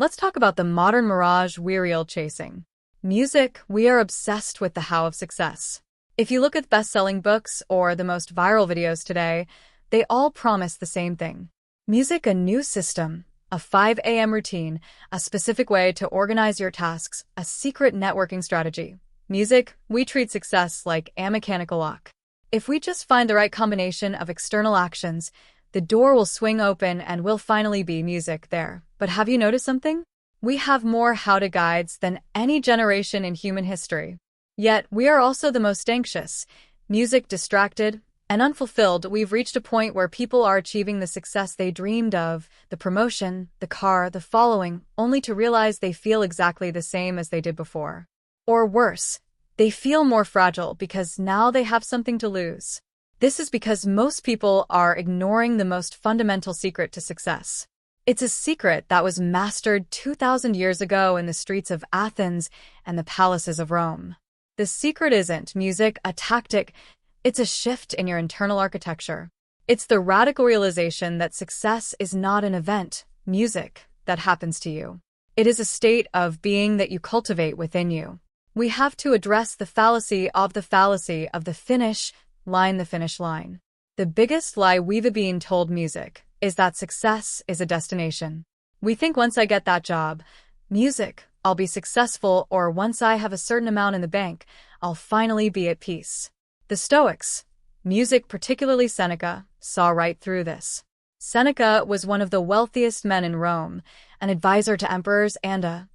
Let's talk about the modern mirage we're all chasing. Music, we are obsessed with the how of success. If you look at best-selling books or the most viral videos today, they all promise the same thing. Music, a new system, a 5 a.m. routine, a specific way to organize your tasks, a secret networking strategy. Music, we treat success like a mechanical lock. If we just find the right combination of external actions, the door will swing open and will finally be music there. But have you noticed something? We have more how-to guides than any generation in human history. Yet, we are also the most anxious, music distracted, and unfulfilled. We've reached a point where people are achieving the success they dreamed of, the promotion, the car, the following, only to realize they feel exactly the same as they did before. Or worse, they feel more fragile because now they have something to lose. This is because most people are ignoring the most fundamental secret to success. It's a secret that was mastered 2,000 years ago in the streets of Athens and the palaces of Rome. The secret isn't music, a tactic. It's a shift in your internal architecture. It's the radical realization that success is not an event, music, that happens to you. It is a state of being that you cultivate within you. We have to address the fallacy of the finish line, the finish line. The biggest lie we've been told music is that success is a destination. We think once I get that job, music, I'll be successful, or once I have a certain amount in the bank, I'll finally be at peace. The Stoics, music, particularly Seneca, saw right through this. Seneca was one of the wealthiest men in Rome, an advisor to emperors and a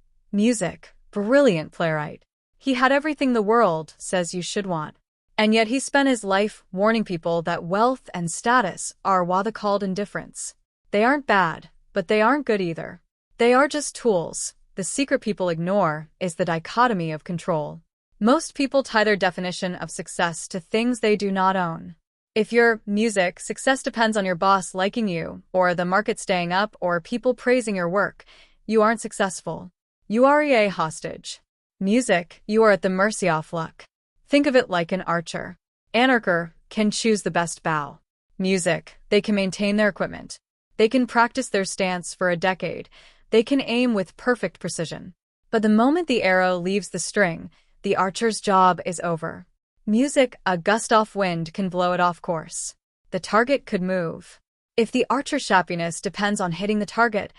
brilliant playwright. He had everything the world says you should want. And yet he spent his life warning people that wealth and status are what they called indifference. They aren't bad, but they aren't good either. They are just tools. The secret people ignore is the dichotomy of control. Most people tie their definition of success to things they do not own. If you're music, success depends on your boss liking you, or the market staying up, or people praising your work. You aren't successful. You are a hostage. Music, you are at the mercy of luck. Think of it like an archer. An archer can choose the best bow. Music, they can maintain their equipment. They can practice their stance for a decade. They can aim with perfect precision. But the moment the arrow leaves the string, the archer's job is over. Music, a gust of wind can blow it off course. The target could move. If the archer's happiness depends on hitting the target,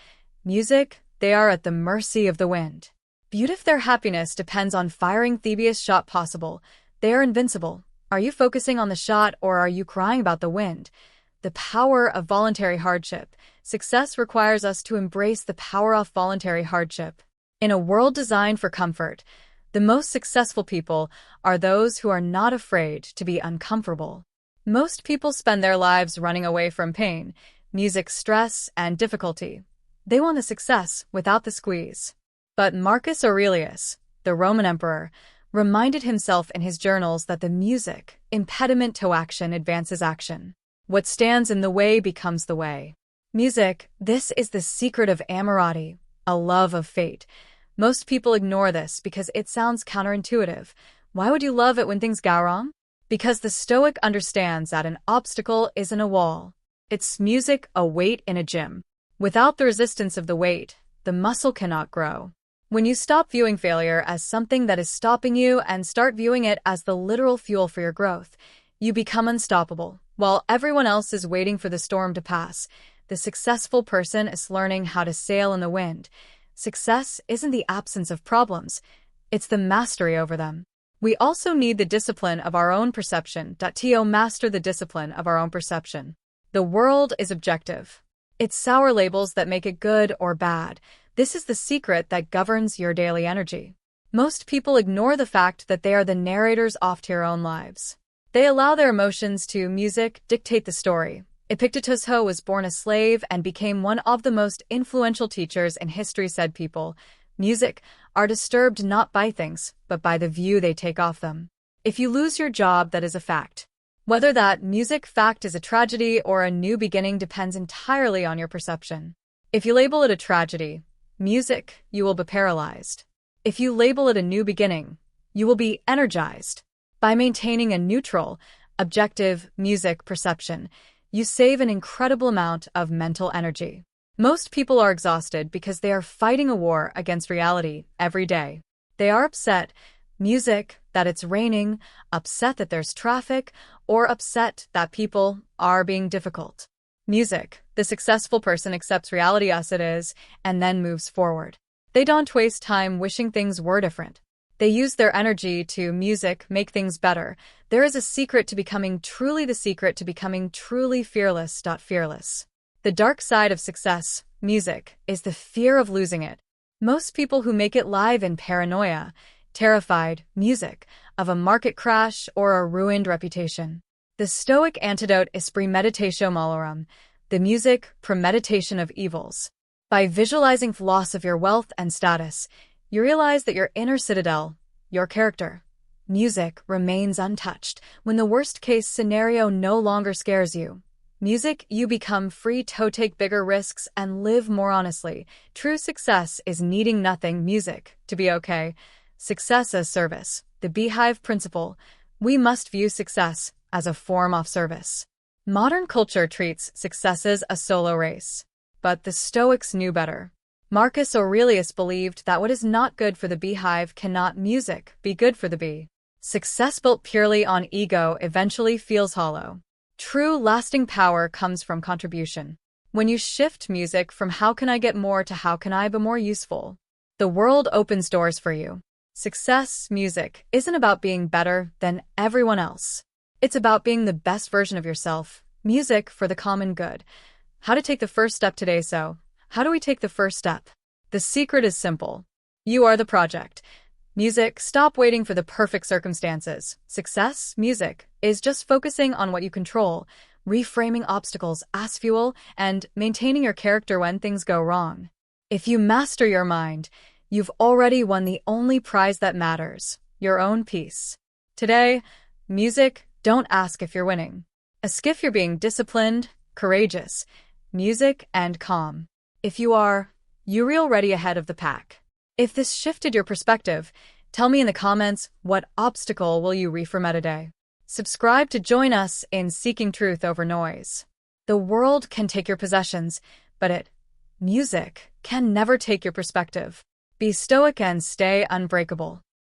music, they are at the mercy of the wind. But if their happiness depends on firing the best shot possible, they are invincible. Are you focusing on the shot, or are you crying about the wind? The power of voluntary hardship. Success requires us to embrace the power of voluntary hardship. In a world designed for comfort, the most successful people are those who are not afraid to be uncomfortable. Most people spend their lives running away from pain, music, stress, and difficulty. They want the success without the squeeze. But Marcus Aurelius, the Roman emperor, reminded himself in his journals that the music, impediment to action, advances action. What stands in the way becomes the way. Music, this is the secret of amorati, a love of fate. Most people ignore this because it sounds counterintuitive. Why would you love it when things go wrong? Because the Stoic understands that an obstacle isn't a wall. It's music, a weight in a gym. Without the resistance of the weight, the muscle cannot grow. When you stop viewing failure as something that is stopping you and start viewing it as the literal fuel for your growth, you become unstoppable. While everyone else is waiting for the storm to pass, the successful person is learning how to sail in the wind. Success isn't the absence of problems, it's the mastery over them. We also need the discipline of our own perception. To master the discipline of our own perception. The world is objective. It's sour labels that make it good or bad. This is the secret that governs your daily energy. Most people ignore the fact that they are the narrators of their own lives. They allow their emotions to music dictate the story. Epictetus, who was born a slave and became one of the most influential teachers in history, said people, music, are disturbed not by things, but by the view they take of them. If you lose your job, that is a fact. Whether that music fact is a tragedy or a new beginning depends entirely on your perception. If you label it a tragedy, music, you will be paralyzed. If you label it a new beginning, you will be energized. By maintaining a neutral, objective music perception, you save an incredible amount of mental energy. Most people are exhausted because they are fighting a war against reality every day. They are upset, music, that it's raining, upset that there's traffic, or upset that people are being difficult. Music, the successful person accepts reality as it is and then moves forward. They don't waste time wishing things were different. They use their energy to make things better. There is a secret to becoming truly fearless. Fearless. The dark side of success, music, is the fear of losing it. Most people who make it live in paranoia, terrified, music, of a market crash or a ruined reputation. The Stoic antidote is premeditatio malorum, the music, premeditation of evils. By visualizing loss of your wealth and status, you realize that your inner citadel, your character, music, remains untouched. When the worst-case scenario no longer scares you, music, you become free to take bigger risks and live more honestly. True success is needing nothing, music, to be okay. Success as service, the beehive principle. We must view success as a form of service. Modern culture treats success as a solo race, but the Stoics knew better. Marcus Aurelius believed that what is not good for the beehive cannot be good for the bee. Success built purely on ego eventually feels hollow. True lasting power comes from contribution. When you shift music from how can I get more to how can I be more useful, the world opens doors for you. Success, music, isn't about being better than everyone else. It's about being the best version of yourself. Music for the common good. How to take the first step today. So, how do we take the first step? The secret is simple. You are the project. Music, stop waiting for the perfect circumstances. Success, music, is just focusing on what you control, reframing obstacles as fuel, and maintaining your character when things go wrong. If you master your mind, you've already won the only prize that matters, your own peace. Today, music, don't ask if you're winning. Ask if you're being disciplined, courageous, music, and calm. If you are, you're already ahead of the pack. If this shifted your perspective, tell me in the comments what obstacle will you reframe today. Subscribe to join us in seeking truth over noise. The world can take your possessions, but music, can never take your perspective. Be stoic and stay unbreakable.